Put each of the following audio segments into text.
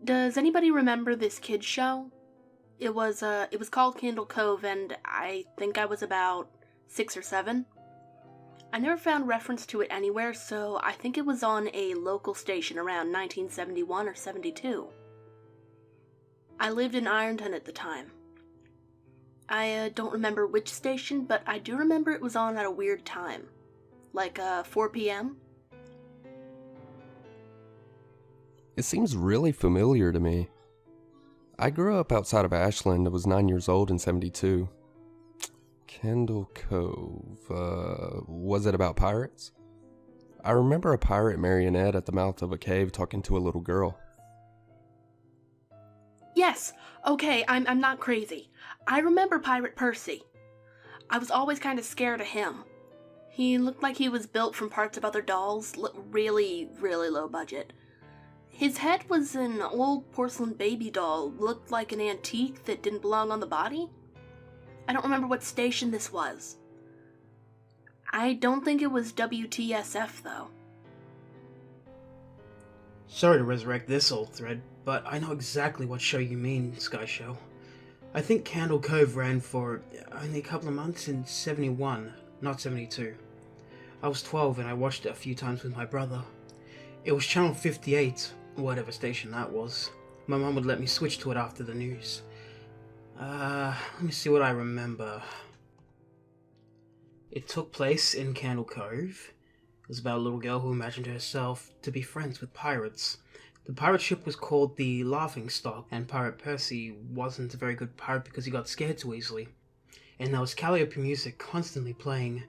Does anybody remember this kids show? It was called Candle Cove, and I think I was about 6 or 7. I never found reference to it anywhere, so I think it was on a local station around 1971 or 72. I lived in Ironton at the time. I don't remember which station, but I do remember it was on at a weird time. Like 4 p.m.? It seems really familiar to me. I grew up outside of Ashland. I was 9 years old in 72. Candle Cove. Was it about pirates? I remember a pirate marionette at the mouth of a cave talking to a little girl. Yes, okay, I'm not crazy. I remember Pirate Percy. I was always kind of scared of him. He looked like he was built from parts of other dolls, really, really low budget. His head was an old porcelain baby doll, looked like an antique that didn't belong on the body. I don't remember what station this was. I don't think it was WTSF, though. Sorry to resurrect this old thread, but I know exactly what show you mean, Sky Show. I think Candle Cove ran for only a couple of months in 71, not 72. I was 12 and I watched it a few times with my brother. It was channel 58, whatever station that was. My mum would let me switch to it after the news. Let me see what I remember. It took place in Candle Cove. It was about a little girl who imagined herself to be friends with pirates. The pirate ship was called the Laughingstock, and Pirate Percy wasn't a very good pirate because he got scared too easily. And there was Calliope music constantly playing.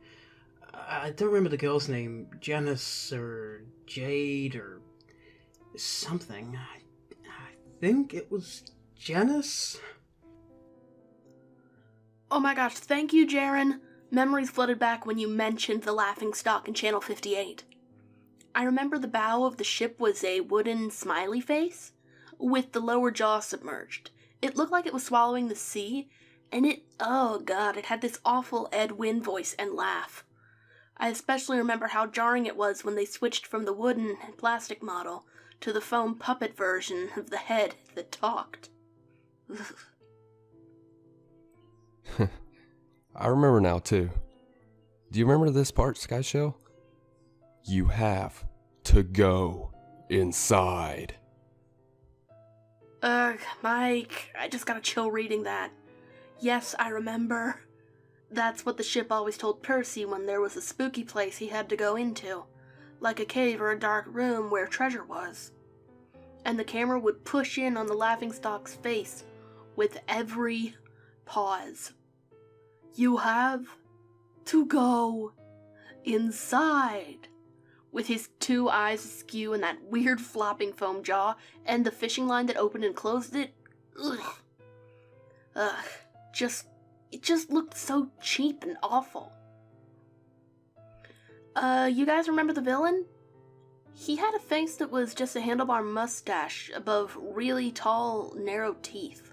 I don't remember the girl's name, Janice or Jade or something. I think it was Janice? Oh my gosh, thank you, Jaren. Memories flooded back when you mentioned the Laughingstock in Channel 58. I remember the bow of the ship was a wooden smiley face, with the lower jaw submerged. It looked like it was swallowing the sea, and oh god, it had this awful Ed Wynn voice and laugh. I especially remember how jarring it was when they switched from the wooden and plastic model to the foam puppet version of the head that talked. I remember now too. Do you remember this part, Sky Show? You have to go inside. Ugh, Mike, I just got a chill reading that. Yes, I remember. That's what the ship always told Percy when there was a spooky place he had to go into, like a cave or a dark room where treasure was. And the camera would push in on the Laughingstock's face with every pause. You have to go inside. With his 2 eyes askew and that weird flopping foam jaw, and the fishing line that opened and closed it. Ugh. It just looked so cheap and awful. You guys remember the villain? He had a face that was just a handlebar mustache above really tall, narrow teeth.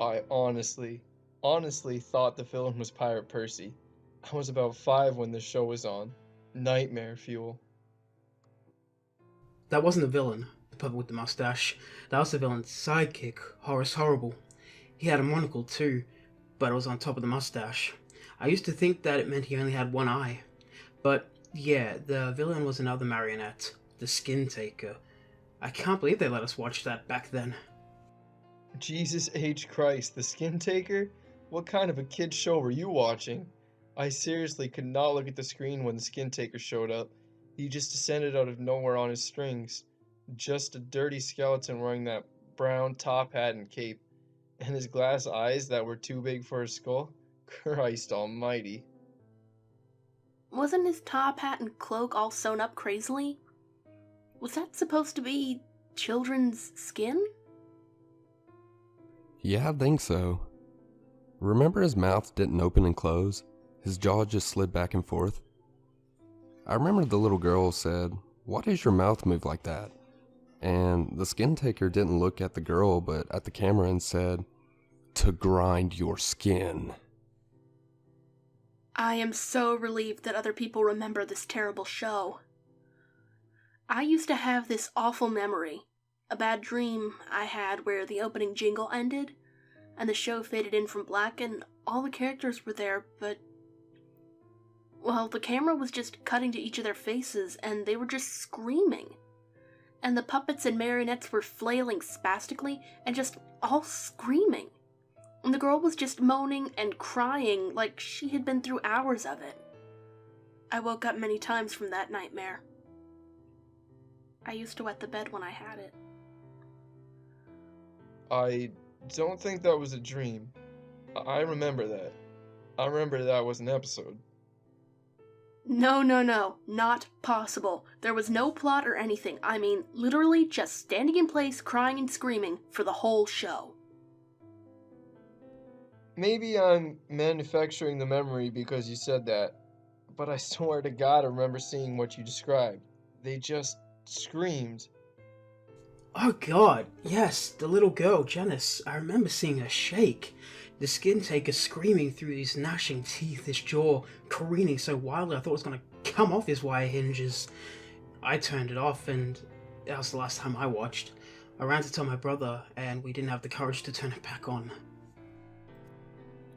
I honestly thought the villain was Pirate Percy. I was about 5 when the show was on. Nightmare fuel. That wasn't the villain, the puppet with the mustache. That was the villain's sidekick, Horace Horrible. He had a monocle too, but it was on top of the mustache. I used to think that it meant he only had one eye. But yeah, the villain was another marionette, the Skin Taker. I can't believe they let us watch that back then. Jesus H. Christ, the Skin Taker? What kind of a kid's show were you watching? I seriously could not look at the screen when the Skin Taker showed up. He just descended out of nowhere on his strings. Just a dirty skeleton wearing that brown top hat and cape. And his glass eyes that were too big for his skull? Christ almighty. Wasn't his top hat and cloak all sewn up crazily? Was that supposed to be children's skin? Yeah, I think so. Remember his mouth didn't open and close? His jaw just slid back and forth? I remember the little girl said, "Why does your mouth move like that?" And the Skin Taker didn't look at the girl but at the camera and said, "To grind your skin." I am so relieved that other people remember this terrible show. I used to have this awful memory. A bad dream I had where the opening jingle ended, and the show faded in from black, and all the characters were there, but... well, the camera was just cutting to each of their faces, and they were just screaming. And the puppets and marionettes were flailing spastically, and just all screaming. And the girl was just moaning and crying like she had been through hours of it. I woke up many times from that nightmare. I used to wet the bed when I had it. I don't think that was a dream. I remember that. I remember that was an episode. No, not possible. There was no plot or anything. I mean, literally just standing in place, crying and screaming for the whole show. Maybe I'm manufacturing the memory because you said that, but I swear to God I remember seeing what you described. They just screamed. Oh god, yes, the little girl, Janice. I remember seeing her shake. The skin taker screaming through these gnashing teeth, his jaw careening so wildly I thought it was going to come off his wire hinges. I turned it off, and that was the last time I watched. I ran to tell my brother, and we didn't have the courage to turn it back on.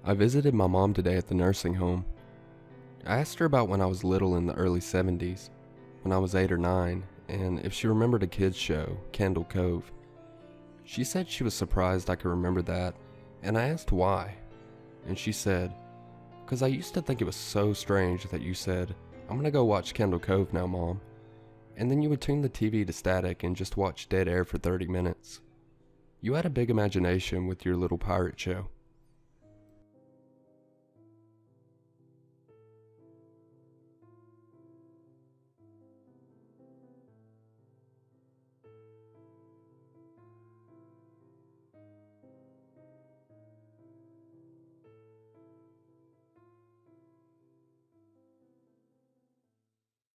I visited my mom today at the nursing home. I asked her about when I was little in the early 70s, when I was 8 or 9, and if she remembered a kids show, Cove. She said she was surprised I could remember that, and I asked why. And she said, "'Cause I used to think it was so strange that you said, 'I'm gonna go watch Cove now, Mom,' and then you would tune the TV to static and just watch dead air for 30 minutes. You had a big imagination with your little pirate show."